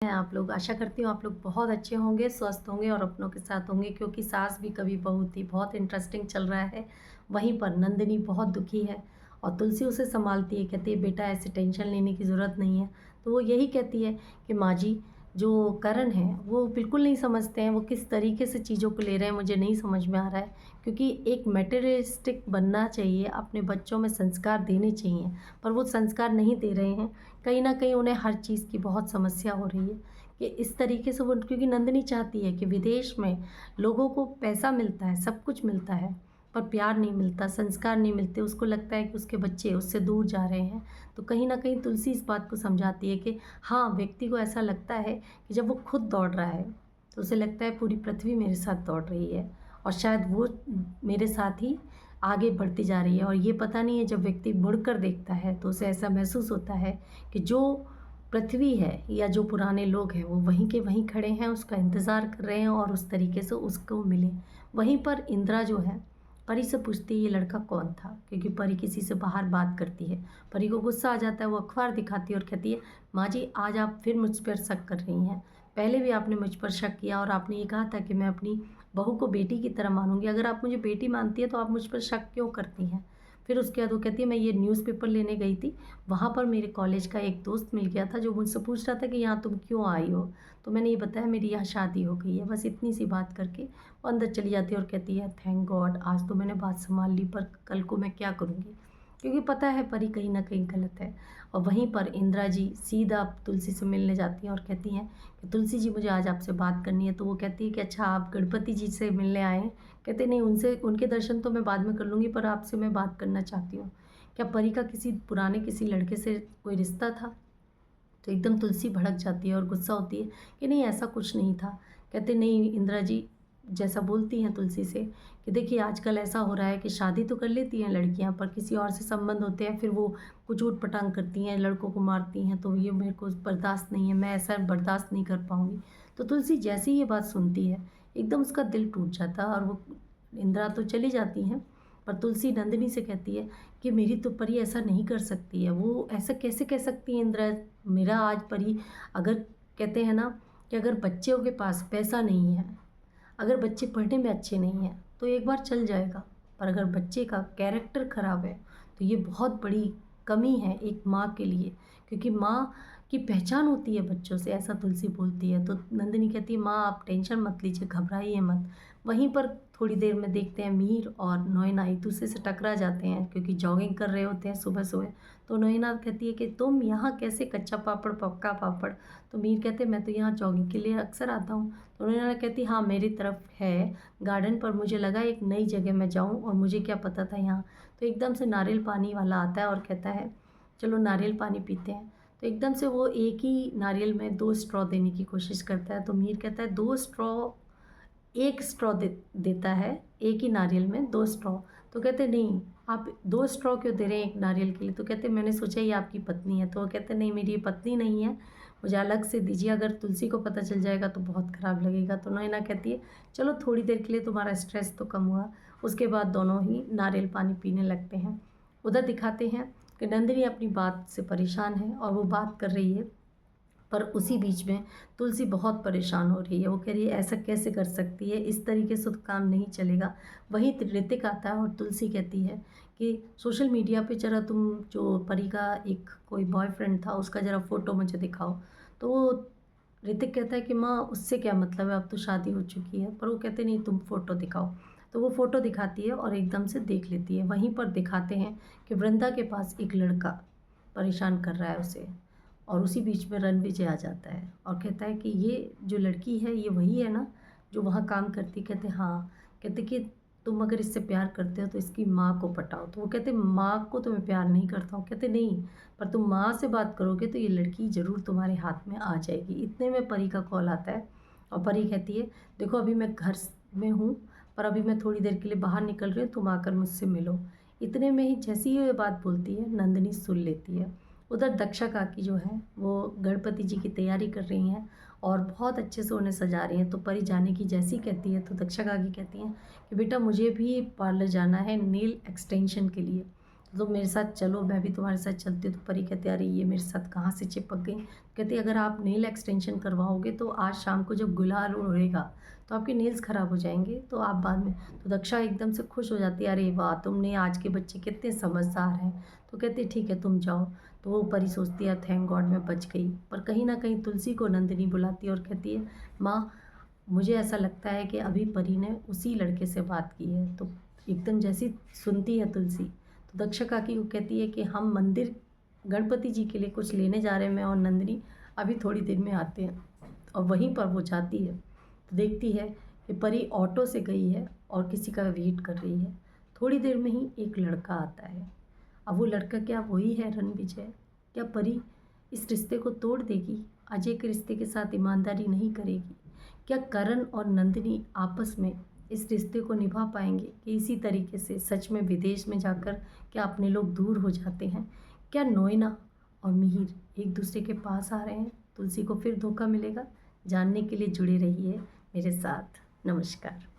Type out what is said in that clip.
आप लोग आशा करती हूँ आप लोग बहुत अच्छे होंगे, स्वस्थ होंगे और अपनों के साथ होंगे क्योंकि सास भी कभी बहू थी बहुत इंटरेस्टिंग चल रहा है। वहीं पर नंदिनी बहुत दुखी है और तुलसी उसे संभालती है, कहती है बेटा ऐसे टेंशन लेने की ज़रूरत नहीं है। तो वो यही कहती है कि माँ जी, जो करण है वो बिल्कुल नहीं समझते हैं, वो किस तरीके से चीज़ों को ले रहे हैं मुझे नहीं समझ में आ रहा है। क्योंकि एक मटेरियलिस्टिक बनना चाहिए, अपने बच्चों में संस्कार देने चाहिए, पर वो संस्कार नहीं दे रहे हैं। कहीं न कहीं उन्हें हर चीज़ की बहुत समस्या हो रही है कि इस तरीके से वो, क्योंकि नंदिनी चाहती है कि विदेश में लोगों को पैसा मिलता है, सब कुछ मिलता है, पर प्यार नहीं मिलता, संस्कार नहीं मिलते। उसको लगता है कि उसके बच्चे उससे दूर जा रहे हैं। तो कहीं न कहीं तुलसी इस बात को समझाती है कि हाँ, व्यक्ति को ऐसा लगता है कि जब वो खुद दौड़ रहा है, तो उसे लगता है पूरी पृथ्वी मेरे साथ दौड़ रही है और शायद वो मेरे साथ ही आगे बढ़ती जा रही है। और ये पता नहीं है, जब व्यक्ति मुड़कर देखता है तो उसे ऐसा महसूस होता है कि जो पृथ्वी है या जो पुराने लोग हैं वो वहीं के वहीं खड़े हैं, उसका इंतज़ार कर रहे हैं और उस तरीके से उसको मिले। वहीं पर इंद्रा जो है परी से पूछती है ये लड़का कौन था, क्योंकि परी किसी से बाहर बात करती है। परी को गुस्सा आ जाता है, वो अखबार दिखाती है और कहती है माँ जी, आज आप फिर मुझ पर शक कर रही हैं। पहले भी आपने मुझ पर शक किया और आपने ये कहा था कि मैं अपनी बहू को बेटी की तरह मानूंगी। अगर आप मुझे बेटी मानती है तो आप मुझ पर शक क्यों करती हैं? फिर उसके बाद वो कहती है मैं ये न्यूज़पेपर लेने गई थी, वहाँ पर मेरे कॉलेज का एक दोस्त मिल गया था जो मुझसे पूछ रहा था कि यहाँ तुम क्यों आई हो। तो मैंने ये बताया मेरी यहाँ शादी हो गई है। बस इतनी सी बात करके वो अंदर चली जाती है और कहती है थैंक गॉड, आज तो मैंने बात संभाल ली, पर कल को मैं क्या करूँगी, क्योंकि पता है परी कहीं ना कहीं गलत है। और वहीं पर इंदिरा जी सीधा तुलसी से मिलने जाती हैं और कहती हैं कि तुलसी जी, मुझे आज आपसे बात करनी है। तो वो कहती है कि अच्छा, आप गणपति जी से मिलने आए हैं? कहते नहीं, उनसे उनके दर्शन तो मैं बाद में कर लूँगी, पर आपसे मैं बात करना चाहती हूँ। क्या परी का किसी पुराने किसी लड़के से कोई रिश्ता था? तो एकदम तुलसी भड़क जाती है और गुस्सा होती है कि नहीं, ऐसा कुछ नहीं था। कहते नहीं इंदिरा जी, जैसा बोलती हैं तुलसी से कि देखिए आजकल ऐसा हो रहा है कि शादी तो कर लेती हैं लड़कियां, पर किसी और से संबंध होते हैं, फिर वो कुछ ऊट पटांग करती हैं, लड़कों को मारती हैं, तो ये मेरे को बर्दाश्त नहीं है, मैं ऐसा बर्दाश्त नहीं कर पाऊँगी। तो तुलसी जैसे ही ये बात सुनती है, एकदम उसका दिल टूट जाता है और वो इंदिरा तो चली जाती हैं। पर तुलसी नंदिनी से कहती है कि मेरी तो परी ऐसा नहीं कर सकती है। वो ऐसा कैसे कह सकती है इंदिरा? मेरा आज परी, अगर कहते हैं ना कि अगर बच्चों के पास पैसा नहीं है, अगर बच्चे पढ़ने में अच्छे नहीं हैं तो एक बार चल जाएगा, पर अगर बच्चे का कैरेक्टर ख़राब है तो ये बहुत बड़ी कमी है एक माँ के लिए, क्योंकि माँ की पहचान होती है बच्चों से, ऐसा तुलसी बोलती है। तो नंदिनी कहती है माँ आप टेंशन मत लीजिए, घबराइए मत। वहीं पर थोड़ी देर में देखते हैं मीर और नोएना एक दूसरे से टकरा जाते हैं, क्योंकि जॉगिंग कर रहे होते हैं सुबह सुबह। तो नोएना कहती है कि तुम यहाँ कैसे, कच्चा पापड़ पक्का पापड़? तो मीर कहते हैं मैं तो यहाँ जॉगिंग के लिए अक्सर आता हूँ। तो नोएना कहती हाँ, मेरी तरफ है गार्डन, पर मुझे लगा एक नई जगह मैं जाऊँ और मुझे क्या पता था यहाँ। तो एकदम से नारियल पानी वाला आता है और कहता है चलो नारियल पानी पीते हैं। तो एकदम से वो एक ही नारियल में 2 स्ट्रॉ देने की कोशिश करता है। तो मीर कहता है 2 स्ट्रॉ, 1 स्ट्रॉ देता है, एक ही नारियल में 2 स्ट्रॉ। तो कहते नहीं, आप 2 स्ट्रॉ क्यों दे रहे हैं एक नारियल के लिए? तो कहते मैंने सोचा ये आपकी पत्नी है। तो वो कहते नहीं, मेरी ये पत्नी नहीं है, मुझे अलग से दीजिए, अगर तुलसी को पता चल जाएगा तो बहुत ख़राब लगेगा। तो नैना कहती है चलो थोड़ी देर के लिए तुम्हारा स्ट्रेस तो कम हुआ। उसके बाद दोनों ही नारियल पानी पीने लगते हैं। उधर दिखाते हैं कि नंदिनी अपनी बात से परेशान है और वो बात कर रही है, पर उसी बीच में तुलसी बहुत परेशान हो रही है। वो कह रही है ऐसा कैसे कर सकती है, इस तरीके से तो काम नहीं चलेगा। वहीं ऋतिक आता है और तुलसी कहती है कि सोशल मीडिया पे ज़रा तुम, जो परी का एक कोई बॉयफ्रेंड था उसका ज़रा फ़ोटो मुझे दिखाओ। तो वो ऋतिक कहता है कि माँ उससे क्या मतलब है, अब तो शादी हो चुकी है। पर वो कहते नहीं, तुम फ़ोटो दिखाओ। तो वो फ़ोटो दिखाती है और एकदम से देख लेती है। वहीं पर दिखाते हैं कि वृंदा के पास एक लड़का परेशान कर रहा है उसे, और उसी बीच में रणविजय आ जाता है और कहता है कि ये जो लड़की है ये वही है ना जो वहाँ काम करती? कहते हाँ। कहते कि तुम अगर इससे प्यार करते हो तो इसकी माँ को पटाओ। तो वो कहते माँ को तो मैं प्यार नहीं करता हूँ। कहते नहीं, पर तुम माँ से बात करोगे तो ये लड़की ज़रूर तुम्हारे हाथ में आ जाएगी। इतने में परी का कॉल आता है और परी कहती है देखो अभी मैं घर में हूँ, पर अभी मैं थोड़ी देर के लिए बाहर निकल रही हूँ, तुम आकर मुझसे मिलो। इतने में ही जैसी ही ये बात बोलती है नंदिनी सुन लेती है। उधर दक्षा काकी जो है वो गणपति जी की तैयारी कर रही हैं और बहुत अच्छे से उन्हें सजा रही हैं। तो परी जाने की जैसी कहती है तो दक्षा काकी कहती हैं कि बेटा मुझे भी पार्लर जाना है नेल एक्सटेंशन के लिए। तो मेरे साथ चलो, मैं भी तुम्हारे साथ चलती हूँ। तो परी कहती है अरे ये मेरे साथ कहाँ से चिपक गई। कहती है अगर आप नेल एक्सटेंशन करवाओगे तो आज शाम को जब गुलाल उड़ेगा तो आपके नेल्स ख़राब हो जाएंगे, तो आप बाद में। तो दक्षा एकदम से खुश हो जाती है, अरे वाह तुमने, आज के बच्चे कितने समझदार हैं। तो कहते ठीक है तुम जाओ। तो वो परी सोचती है थैंक गॉड मैं बच गई। पर कहीं ना कहीं तुलसी को नंदिनी बुलाती है और कहती है माँ, मुझे ऐसा लगता है कि अभी परी ने उसी लड़के से बात की है। तो एकदम जैसी सुनती है तुलसी, तो दक्षा काकी को कहती है कि हम मंदिर गणपति जी के लिए कुछ लेने जा रहे हैं, मैं और नंदिनी अभी थोड़ी देर में आते हैं। और वहीं पर वो जाती है तो देखती है कि परी ऑटो से गई है और किसी का वेट कर रही है। थोड़ी देर में ही एक लड़का आता है। अब वो लड़का क्या वही है रणविजय? क्या परी इस रिश्ते को तोड़ देगी? अजय के रिश्ते के साथ ईमानदारी नहीं करेगी? क्या करण और नंदिनी आपस में इस रिश्ते को निभा पाएंगे कि इसी तरीके से सच में विदेश में जाकर क्या अपने लोग दूर हो जाते हैं? क्या नोएना और मिहिर एक दूसरे के पास आ रहे हैं? तुलसी को फिर धोखा मिलेगा? जानने के लिए जुड़े रहिए मेरे साथ। नमस्कार।